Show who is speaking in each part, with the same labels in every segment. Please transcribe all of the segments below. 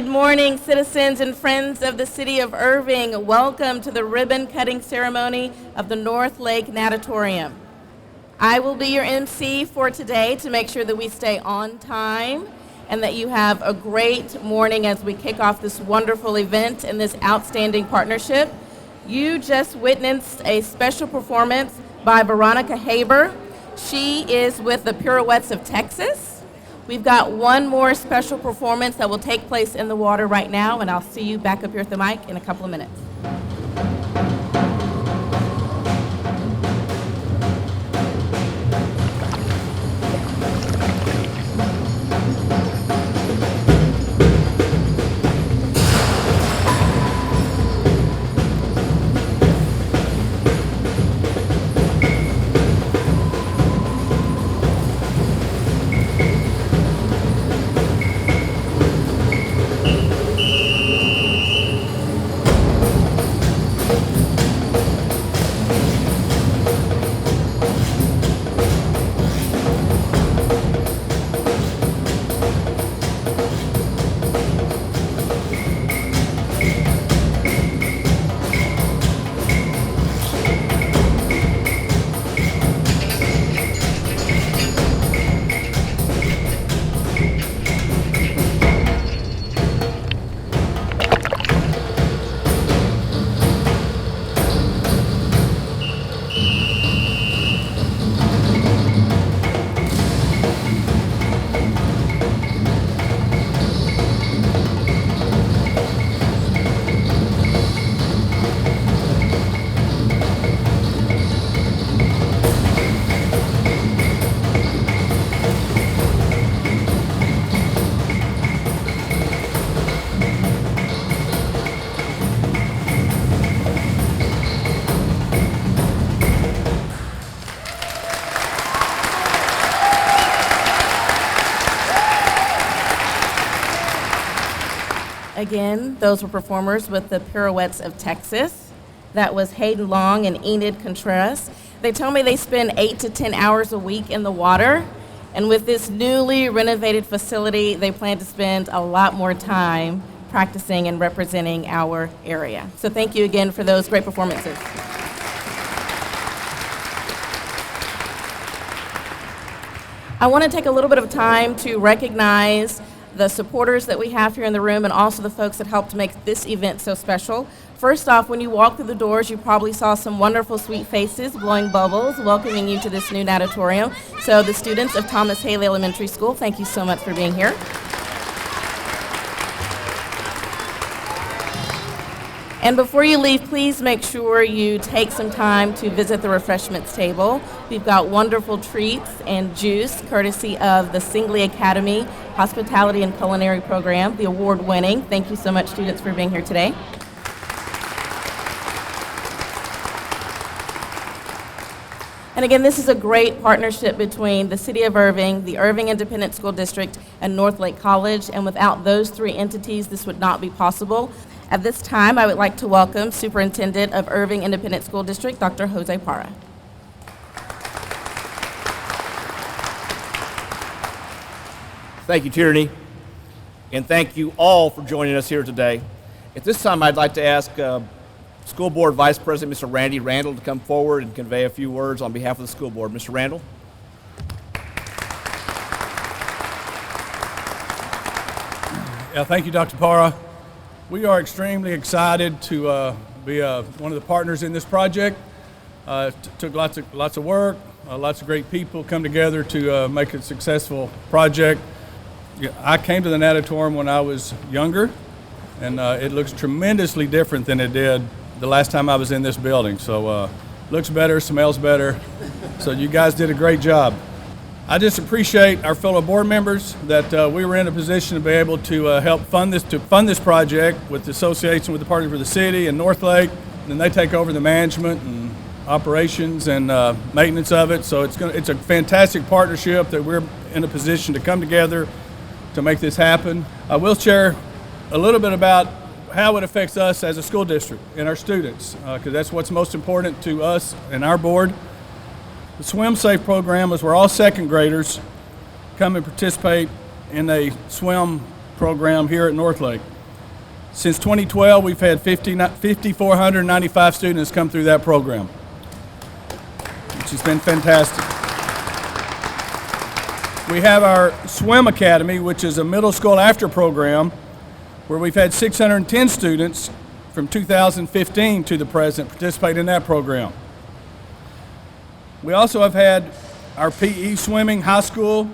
Speaker 1: Good morning, citizens and friends of the City of Irving. Welcome to the ribbon cutting ceremony of the North Lake Natatorium. I will be your MC for today to make sure that we stay on time and that you have a great morning as we kick off this wonderful event and this outstanding partnership. You just witnessed a special performance by Veronica Haber. She is with the Pirouettes of Texas. We've got one more special performance that will take place in the water right now, and I'll see you back up here at the mic in a couple of minutes. Again, those were performers with the Pirouettes of Texas. That was Hayden Long and Enid Contreras. They tell me they spend 8 to 10 hours a week in the water. And with this newly renovated facility, they plan to spend a lot more time practicing and representing our area. So thank you again for those great performances. I want to take a little bit of time to recognize the supporters that we have here in the room and also the folks that helped make this event so special. First off, when you walked through the doors, you probably saw some wonderful sweet faces blowing bubbles, welcoming you to this new natatorium. So the students of Thomas Haley Elementary School, thank you so much for being here. And before you leave, please make sure you take some time to visit the refreshments table. We've got wonderful treats and juice courtesy of the Singley Academy Hospitality and Culinary Program, the award-winning. Thank you so much, students, for being here today. And again, this is a great partnership between the City of Irving, the Irving Independent School District, and North Lake College. And without those three entities, this would not be possible. At this time, I would like to welcome Superintendent of Irving Independent School District, Dr. Jose Parra.
Speaker 2: Thank you, Tierney, and thank you all for joining us here today. At this time, I'd like to ask School Board Vice President, Mr. Randy Randall, to come forward and convey a few words on behalf of the school board. Mr. Randall.
Speaker 3: Yeah, thank you, Dr. Parra. We are extremely excited to be one of the partners in this project. It took lots of work, lots of great people come together to make a successful project. I came to the natatorium when I was younger, and it looks tremendously different than it did the last time I was in this building. So looks better, smells better. So you guys did a great job. I just appreciate our fellow board members that we were in a position to be able to help fund this project with the association with the Party for the City and North Lake, and then they take over the management and operations and maintenance of it. So it's a fantastic partnership that we're in a position to come together to make this happen. I will share a little bit about how it affects us as a school district and our students, because that's what's most important to us and our board. The Swim Safe program is where all second graders come and participate in a swim program here at North Lake. Since 2012, we've had 5,495 students come through that program, which has been fantastic. We have our Swim Academy, which is a middle school after program, where we've had 610 students from 2015 to the present participate in that program. We also have had our PE swimming high school.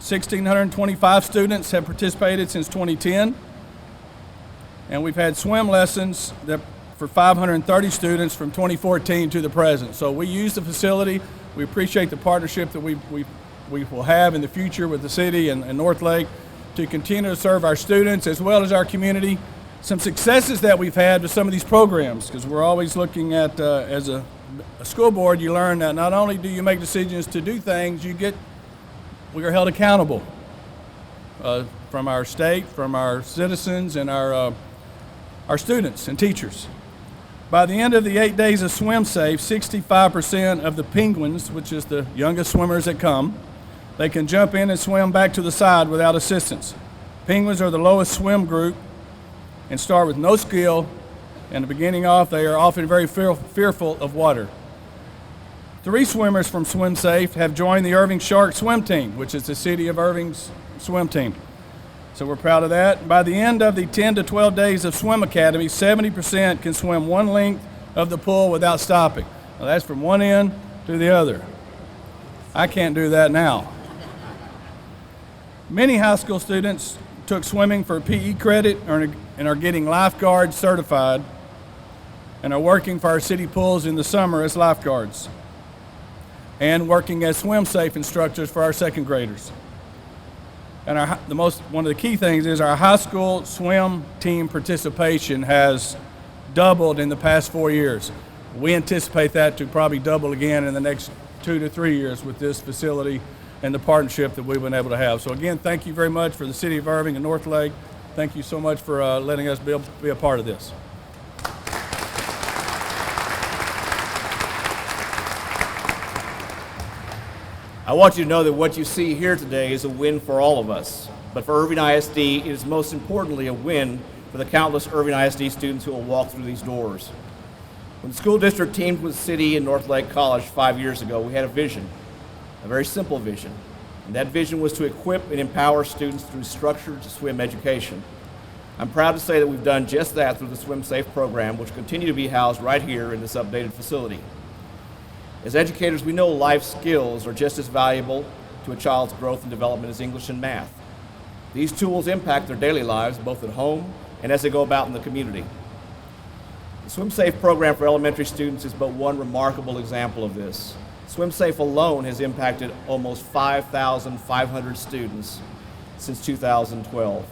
Speaker 3: 1,625 students have participated since 2010. And we've had swim lessons for 530 students from 2014 to the present. So we use the facility. We appreciate the partnership that we will have in the future with the city and North Lake to continue to serve our students as well as our community. Some successes that we've had with some of these programs, because we're always looking at, as a school board, you learn that not only do you make decisions to do things, we are held accountable from our state, from our citizens, and our students and teachers. By the end of the 8 days of Swim Safe, 65% of the penguins, which is the youngest swimmers that come, they can jump in and swim back to the side without assistance. Penguins are the lowest swim group and start with no skill, and beginning off, they are often very fearful of water. 3 swimmers from Swim Safe have joined the Irving Shark swim team, which is the City of Irving's swim team. So we're proud of that. By the end of the 10 to 12 days of Swim Academy, 70% can swim one length of the pool without stopping. Now that's from one end to the other. I can't do that now. Many high school students took swimming for PE credit and are getting lifeguard certified and are working for our city pools in the summer as lifeguards and working as swim safe instructors for our second graders. And one of the key things is our high school swim team participation has doubled in the past 4 years. We anticipate that to probably double again in the next 2 to 3 years with this facility and the partnership that we've been able to have. So again, thank you very much for the City of Irving and North Lake. Thank you so much for letting us be a part of this.
Speaker 2: I want you to know that what you see here today is a win for all of us. But for Irving ISD, it is most importantly a win for the countless Irving ISD students who will walk through these doors. When the school district teamed with the city and North Lake College 5 years ago, we had a vision, a very simple vision. And that vision was to equip and empower students through structured swim education. I'm proud to say that we've done just that through the Swim Safe program, which continue to be housed right here in this updated facility. As educators, we know life skills are just as valuable to a child's growth and development as English and math. These tools impact their daily lives, both at home and as they go about in the community. The Swim Safe program for elementary students is but one remarkable example of this. Swim Safe alone has impacted almost 5,500 students since 2012.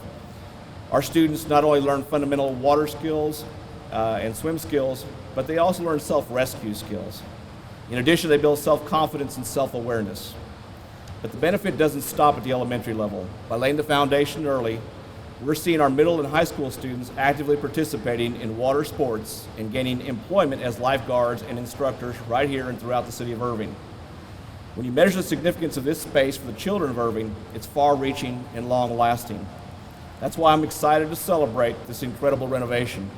Speaker 2: Our students not only learn fundamental water skills and swim skills, but they also learn self-rescue skills. In addition, they build self-confidence and self-awareness. But the benefit doesn't stop at the elementary level. By laying the foundation early, we're seeing our middle and high school students actively participating in water sports and gaining employment as lifeguards and instructors right here and throughout the city of Irving. When you measure the significance of this space for the children of Irving, it's far-reaching and long-lasting. That's why I'm excited to celebrate this incredible renovation.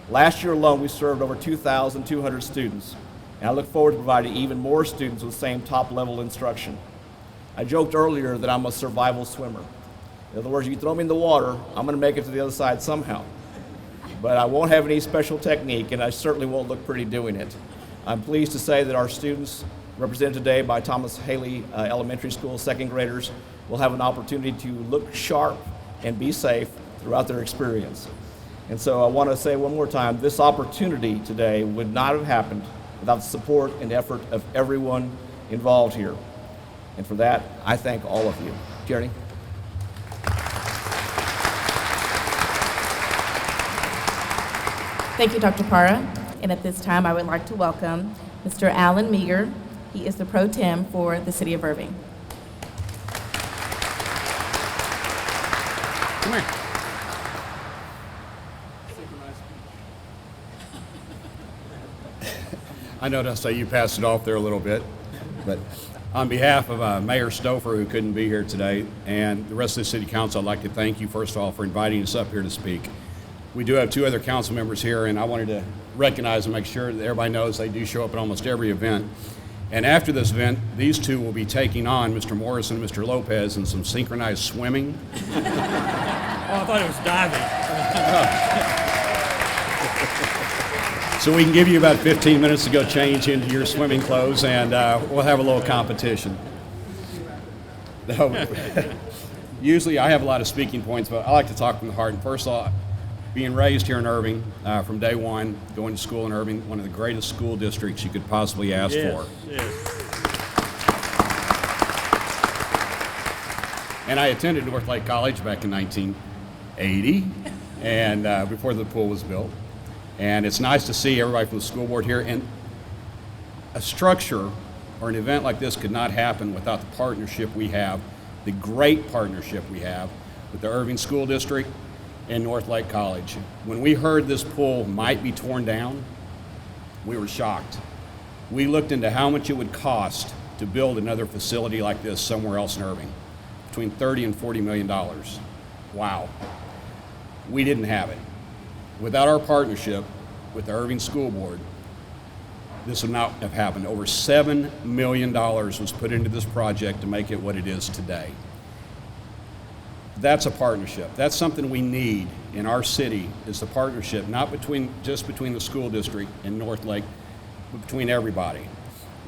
Speaker 2: Last year alone, we served over 2,200 students. And I look forward to providing even more students with the same top-level instruction. I joked earlier that I'm a survival swimmer. In other words, you throw me in the water, I'm going to make it to the other side somehow. But I won't have any special technique, and I certainly won't look pretty doing it. I'm pleased to say that our students, represented today by Thomas Haley Elementary School second graders, will have an opportunity to look sharp and be safe throughout their experience. And so I want to say one more time, this opportunity today would not have happened without the support and effort of everyone involved here. And for that, I thank all of you. Tierney?
Speaker 1: Thank you, Dr. Parra. And at this time, I would like to welcome Mr. Alan Meager. He is the pro tem for the City of Irving.
Speaker 4: Come here. I noticed that you passed it off there a little bit, but On behalf of Mayor Stouffer, who couldn't be here today, and the rest of the City Council, I'd like to thank you, first of all, for inviting us up here to speak. We do have 2 other council members here, and I wanted to recognize and make sure that everybody knows they do show up at almost every event. And after this event, these 2 will be taking on Mr. Morrison and Mr. Lopez in some synchronized swimming.
Speaker 5: Oh, I thought it was diving.
Speaker 4: So we can give you about 15 minutes to go change into your swimming clothes, and we'll have a little competition. Usually I have a lot of speaking points, but I like to talk from the heart. And first of all, being raised here in Irving from day one, going to school in Irving, one of the greatest school districts you could possibly ask for.
Speaker 5: Yes.
Speaker 4: And I attended North Lake College back in 1980, and before the pool was built. And it's nice to see everybody from the school board here. And a structure or an event like this could not happen without the partnership we have, the great partnership we have with the Irving School District and North Lake College. When we heard this pool might be torn down, we were shocked. We looked into how much it would cost to build another facility like this somewhere else in Irving, between $30 and $40 million. Wow. We didn't have it. Without our partnership with the Irving School Board, this would not have happened. Over $7 million was put into this project to make it what it is today. That's a partnership. That's something we need in our city, is the partnership, not just between the school district and North Lake, but between everybody.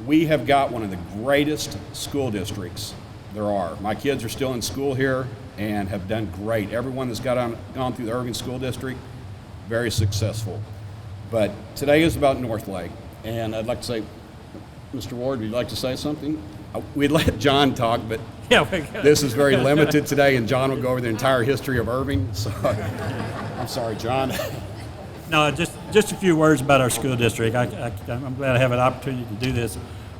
Speaker 4: We have got one of the greatest school districts there are. My kids are still in school here and have done great. Everyone that's gone through the Irving School District, very successful. But today is about North Lake, and I'd like to say, Mr. Ward, would you like to say something? We'd let John talk, but
Speaker 5: Yeah,
Speaker 4: this is very limited today, and John will go over the entire history of Irving. So, I'm sorry, John.
Speaker 5: No, just a few words about our school district. I'm glad I have an opportunity to do this.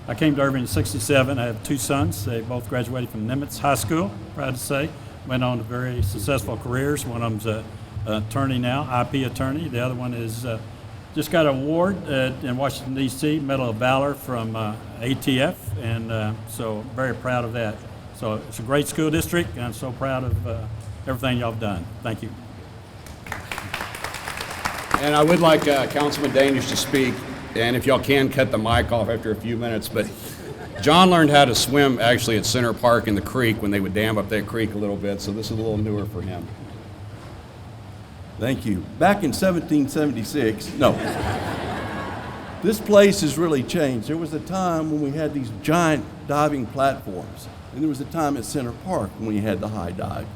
Speaker 5: I came to Irving in '67. I have 2 sons. They both graduated from Nimitz High School, proud to say. Went on to very successful careers. One of them's an attorney now, IP attorney. The other one is just got an award in Washington, D.C., Medal of Valor from ATF, and so very proud of that. So it's a great school district, and I'm so proud of everything y'all have done. Thank you.
Speaker 4: And I would like Councilman Danish to speak, and if y'all can cut the mic off after a few minutes, but John learned how to swim actually at Center Park in the creek when they would dam up that creek a little bit, so this is a little newer for him.
Speaker 6: Thank you. Back in 1776, no. This place has really changed. There was a time when we had these giant diving platforms, and there was a time at Center Park when we had the high dive.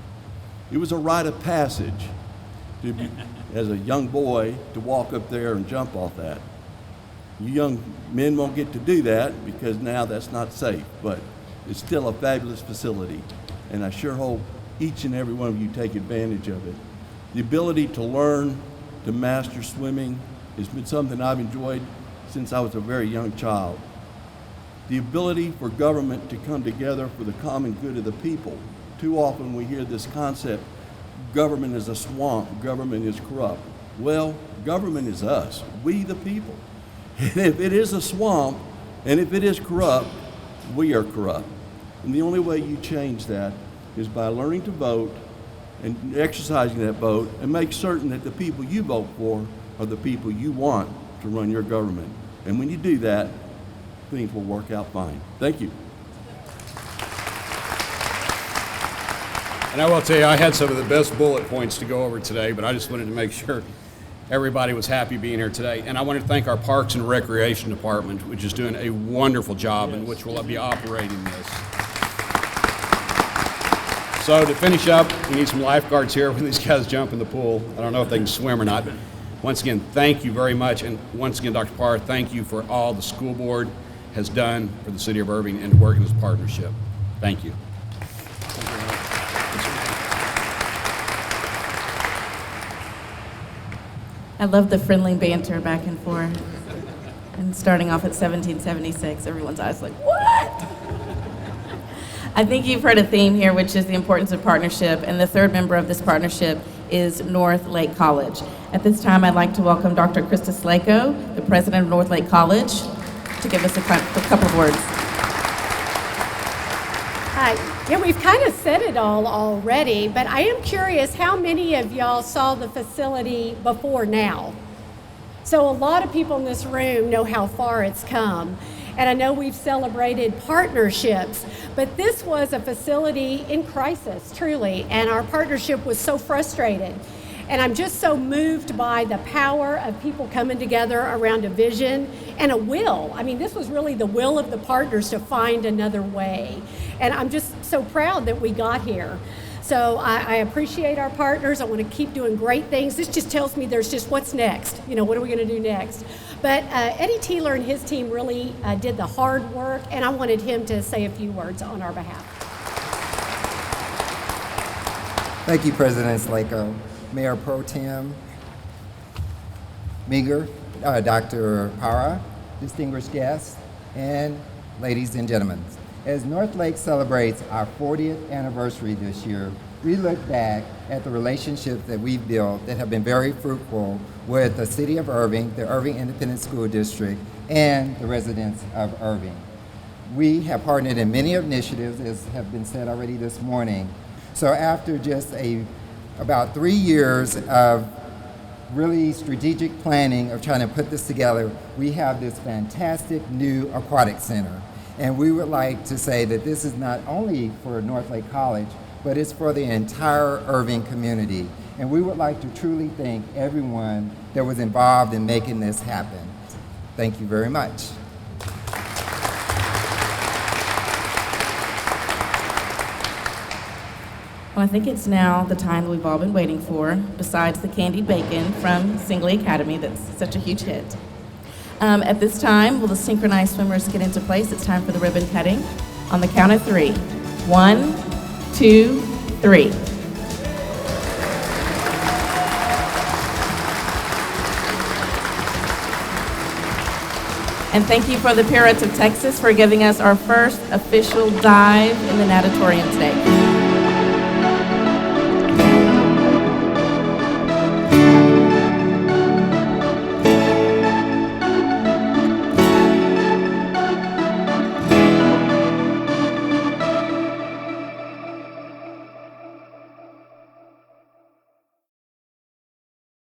Speaker 6: It was a rite of passage as a young boy to walk up there and jump off that. You young men won't get to do that because now that's not safe, but it's still a fabulous facility, and I sure hope each and every one of you take advantage of it. The ability to learn, to master swimming has been something I've enjoyed since I was a very young child. The ability for government to come together for the common good of the people. Too often we hear this concept, government is a swamp, government is corrupt. Well, government is us, we the people. And if it is a swamp, and if it is corrupt, we are corrupt. And the only way you change that is by learning to vote and exercising that vote, and make certain that the people you vote for are the people you want to run your government. And when you do that, things will work out fine. Thank you.
Speaker 4: And I will tell you, I had some of the best bullet points to go over today, but I just wanted to make sure everybody was happy being here today. And I want to thank our Parks and Recreation Department, which is doing a wonderful job and which will be operating this. So to finish up, we need some lifeguards here when these guys jump in the pool. I don't know if they can swim or not, but once again, thank you very much. And once again, Dr. Parr, thank you for all the school board has done for the City of Irving and to work in this partnership. Thank you.
Speaker 1: I love the friendly banter back and forth. And starting off at 1776, everyone's eyes like, what? I think you've heard a theme here, which is the importance of partnership, and the third member of this partnership is North Lake College. At this time, I'd like to welcome Dr. Krista Slako, the president of North Lake College, to give us a couple of words.
Speaker 7: Yeah, we've kind of said it all already, but I am curious how many of y'all saw the facility before now? So a lot of people in this room know how far it's come. And I know we've celebrated partnerships, but this was a facility in crisis, truly, and our partnership was so frustrated. And I'm just so moved by the power of people coming together around a vision and a will. I mean, this was really the will of the partners to find another way. And I'm just so proud that we got here. So I appreciate our partners. I want to keep doing great things. This just tells me there's just what's next. You know, what are we going to do next? But Eddie Teeler and his team really did the hard work, and I wanted him to say a few words on our behalf.
Speaker 8: Thank you, President Slako, Mayor Pro Tem Meager, Dr. Para, distinguished guests, and ladies and gentlemen. As North Lake celebrates our 40th anniversary this year, we look back at the relationships that we've built that have been very fruitful with the City of Irving, the Irving Independent School District, and the residents of Irving. We have partnered in many initiatives, as have been said already this morning. So after just about 3 years of really strategic planning of trying to put this together, we have this fantastic new aquatic center. And we would like to say that this is not only for North Lake College, but it's for the entire Irving community. And we would like to truly thank everyone that was involved in making this happen. Thank you very much.
Speaker 1: Well, I think it's now the time that we've all been waiting for, besides the candied bacon from Singley Academy that's such a huge hit. At this time, will the synchronized swimmers get into place? It's time for the ribbon cutting. On the count of 3. 1, 2, 3. And thank you for the Pirates of Texas for giving us our first official dive in the natatorium today.